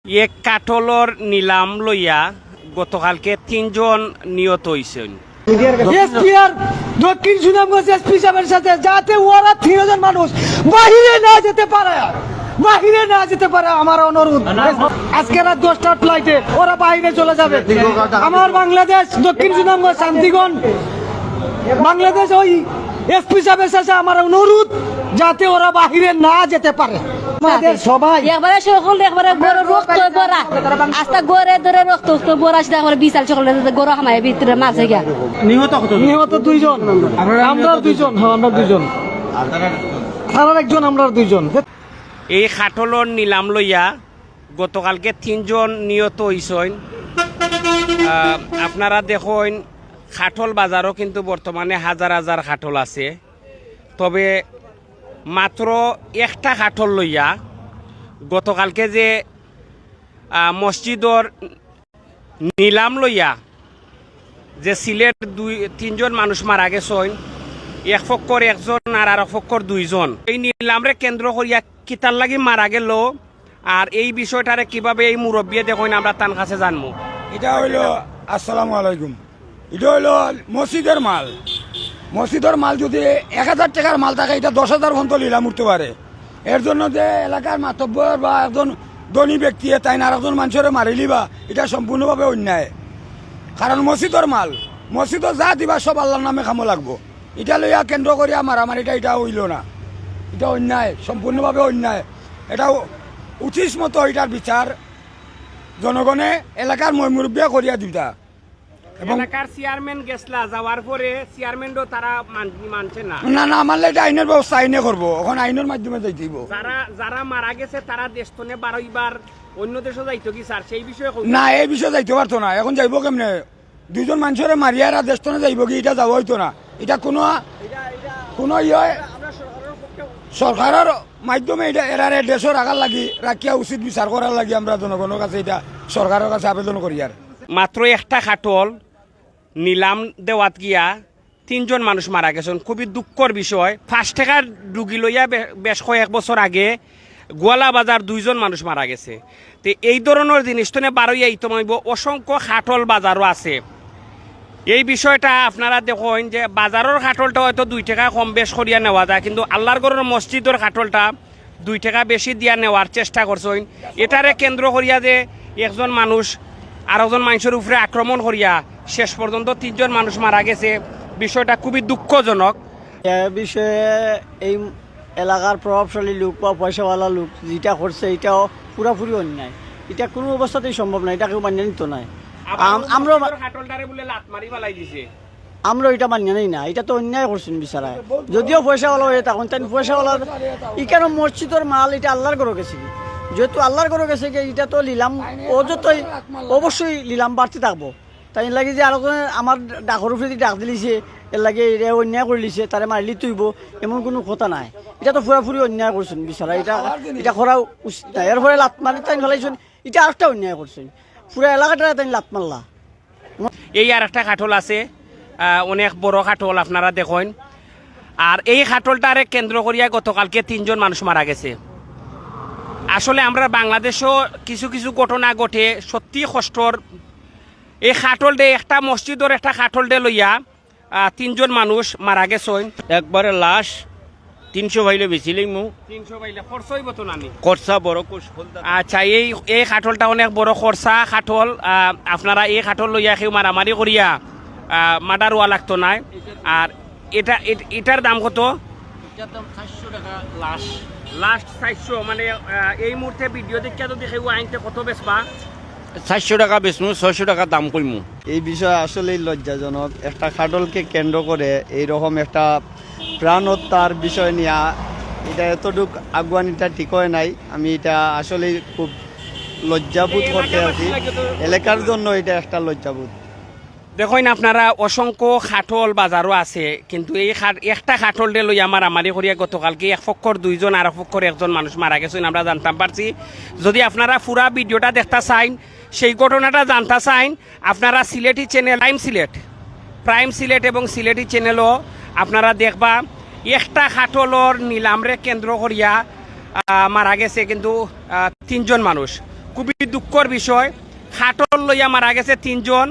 এক কাঠলর নিলাম লইয়া গতকালকে 3 জন নিহত হয়েছেন। দক্ষিণ সুনামগঞ্জ এসপি সাহেবের সাথে যাতে ওরা 3 জন মানুষ বাহিরে না যেতে পারে আমার অনুরোধ। আজকে রাত 10টার ফ্লাইটে ওরা বাহিরে চলে যাবে। আমার বাংলাদেশ দক্ষিণ সুনামগঞ্জ শান্তিগঞ্জ বাংলাদেশ ওই এসপি সাহেবের সাথে আমার অনুরোধ যাতে ওরা বাহিরে না যেতে পারে। সবাই একবারে সকল একবারে গরু রক্ত বড়া আস্তা গরে ধরে রক্ত বড়া আসতে আমার বিশাল সকল গরু হামায় ভিতরে মাঝে গিয়া নিহত 2 জন, আমরা 2 জন, আমরা 2 জন, আর একজন আমরা 2 জন। এই কাঠলর নিলাম লইয়া গতকালকে 3 জন নিহত হয়েছেন। আপনারা দেখুন কাঠল বাজারও কিন্তু বর্তমানে হাজার হাজার কাঠল আছে, তবে মাত্র একটা কাঠল লইয়া গতকালকে যে মসজিদর নিলাম লইয়া যে সিলেট 2-3 জন মানুষ মারা গেছেন, এক পক্ষর 1 জন আর এক পক্ষর 2 জন। এই নিলামরে কেন্দ্র করিয়া কিতার লাগি মারা গেল আর এই বিষয়টারে কিভাবে এই মুরব্বিয়ে দেখুন আমরা তার কাছে জানবো। এটা হইল আসসালামু আলাইকুম। এটা হইল মসজিদের মাল যদি 1000 টাকার মাল থাকে এটা 10,000 ঘন্টা লিলাম উঠতে পারে। এর জন্য যে এলাকার মাতব্বর বা একজন ধনী ব্যক্তি তাই না আরেকজন মানুষের মারিলি বা এটা সম্পূর্ণভাবে অন্যায়। কারণ মসজিদও যা দিবা সব আল্লাহর নামে খামো লাগবো। এটা লইয়া কেন্দ্র করিয়া মারামারিটা এটা হইল না, এটা অন্যায়, সম্পূর্ণভাবে অন্যায়। এটা উচিত মতো এটার বিচার জনগণে এলাকার মুরব্বিয়া করিয়া দিতা। এলাকার চেয়ারম্যান গেছলা যাওয়ার পরে চেয়ারম্যানও তারা মানছে না। না মানলে এটা আইনের ব্যবস্থা আইনে করবো, এখন আইনের মাধ্যমে যাইতেইব। যারা মারা গেছে তারা দেশতনে 12বার অন্য দেশে যাইতো কি স্যার সেই বিষয়ে? না, এই বিষয়ে যাইতে পারতো না। এখন যাইব কেমনে? 2 জন মানুষের মারিয়ারা দেশতনে যাইব কি? এটা যাওয়া হইতো না। এটা কোনো সরকারের মাধ্যমে এটা এরারে দেশের আগার লাগি রাখিয়া উচিত বিচার করার লাগি আমরা জনগণের কাছে এটা সরকারের কাছে আবেদন করি। আর মাত্র একটা খাটল নিলাম দেওয়াত গিয়া 3 জন মানুষ মারা গেছেন, খুবই দুঃখর বিষয়। 5 টাকার রুগী লইয়া বেশ কয়েক বছর আগে গোয়ালা বাজার 2 জন মানুষ মারা গেছে। তো এই ধরনের জিনিস তো বারোইয়া ইতমাইব অসংখ্য খাটল বাজারও আছে। এই বিষয়টা আপনারা দেখুন যে বাজারের খাটলটা হয়তো 2 টাকা কম বেশ করিয়া নেওয়া যায়, কিন্তু আল্লাহর ঘরের মসজিদের খাটলটা 2 টাকা বেশি দিয়া নেওয়ার চেষ্টা করছেন। এটারে কেন্দ্র করিয়া যে একজন মানুষ আরেকজন মানুষের উপরে আক্রমণ করিয়া শেষ পর্যন্ত 3 জন মানুষ মারা গেছে, বিষয়টা খুবই দুঃখজনক। এ বিষয়ে এই এলাকার প্রভাবশালী লোক বা পয়সাওয়ালা লোক যেটা করছে এটাও পুরাপুরি অন্যায়। এটা কোনো অবস্থাতেই সম্ভব না, এটা কেউ মান্য নিত নয়। আমরা এটা মান্য নেই না, এটা তো অন্যায় করছেন বিচারায়। যদিও পয়সাওয়ালা হয়ে তখন তাই পয়সাওয়ালার কেন মসজিদের মাল এটা আল্লাহর ঘরে গেছে, যেহেতু আল্লাহর ঘরে গেছে এটা তো নিলাম অযথই অবশ্যই নিলাম বাড়তে থাকবো। তাই লাগে যে আরো আমার ডাকর উপরে ডাক দিলিছে এর লাগে এটা অন্যায় করে লিছে তারে মারলি তুইব এমন কোনো কথা নাই। এটা তো পুরাপুরি অন্যায় করছেন বিচারা, এটা করা উচিত নাই। এর ফলে লাত মারি তাই ফেলাইছেন, এটা আরেকটা অন্যায় করছেন। পুরো এলাকাটা তাই লাত মারলা। এই আর একটা খাটল আছে, অনেক বড় খাটল আপনারা দেখুন। আর এই খাটলটারে কেন্দ্র করিয়া গতকালকে 3 জন মানুষ মারা গেছে। আসলে আমরা বাংলাদেশও কিছু কিছু ঘটনা ঘটে সত্যি কষ্টর। এই খাটল ডে একটা মসজিদের একটা খাটল ডে লইয়া 3 জন মানুষ মারা গেছেন। একবারে লাশ 300 ভাইলে বেছিলেই মু 300 বাইলে খরচই বতো নামি খরচা বড় কোষ। আচ্ছা, এই খাটলটা অনেক বড় খরচা খাটল। আপনারা এই খাটল লইয়া কেউ মারামারি করিয়া মার্ডার হওয়া লাগতো না। আর এটার দাম কত? এটার দাম 400 টাকা লাশ। লাস্ট 400, মানে এই মুহূর্তে ভিডিও দেখিয়া যদি কেউ আইনতে কত বেচবা? 400 টাকা বেচমু, 600 টাকা দাম কইমু। এই বিষয়ে আসলেই লজ্জাজনক। একটা খাটলকে কেন্দ্র করে এইরকম একটা প্রাণ হত্যার বিষয় নিয়ে এটা এতটুক আগুয়ানিটা ঠিক হয় নাই। আমি এটা আসলেই খুব লজ্জাবোধ করতে আছি। এলাকার জন্য এটা একটা লজ্জাবোধ। দেখুন আপনারা অসংখ্য খাটল বাজারও আছে, কিন্তু এই একটা খাটল ডে লইয়া মারামারি করিয়া গতকালকে এক পক্ষর 2 জন আর এক পক্ষর 1 জন মানুষ মারা গেছেন আমরা জানতাম পারছি। যদি আপনারা পুরা ভিডিওটা দেখতে চাইন, সেই ঘটনাটা জানতে চাইন, আপনারা সিলেটি চ্যানেল প্রাইম সিলেট এবং সিলেটি চ্যানেলও আপনারা দেখবা একটা খাটলর নিলামরে কেন্দ্র করিয়া মারা গেছে কিন্তু 3 জন মানুষ। খুবই দুঃখর বিষয়। খাটল লইয়া মারা গেছে 3 জন,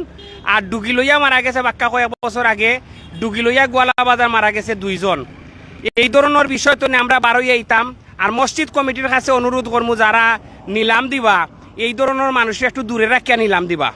আর ডুগি লইয়া মারা গেছে বাক্কা কয়েক বছর আগে ডুগি লইয়া গোয়ালা বাজার মারা গেছে 2 জন। এই ধরনের বিষয় তো আমরা বারোই আইতাম। আর মসজিদ কমিটির কাছে অনুরোধ করবো যারা নিলাম দিবা এই ধরনের মানুষ একটু দূরে রাখিয়া নিলাম দিবা।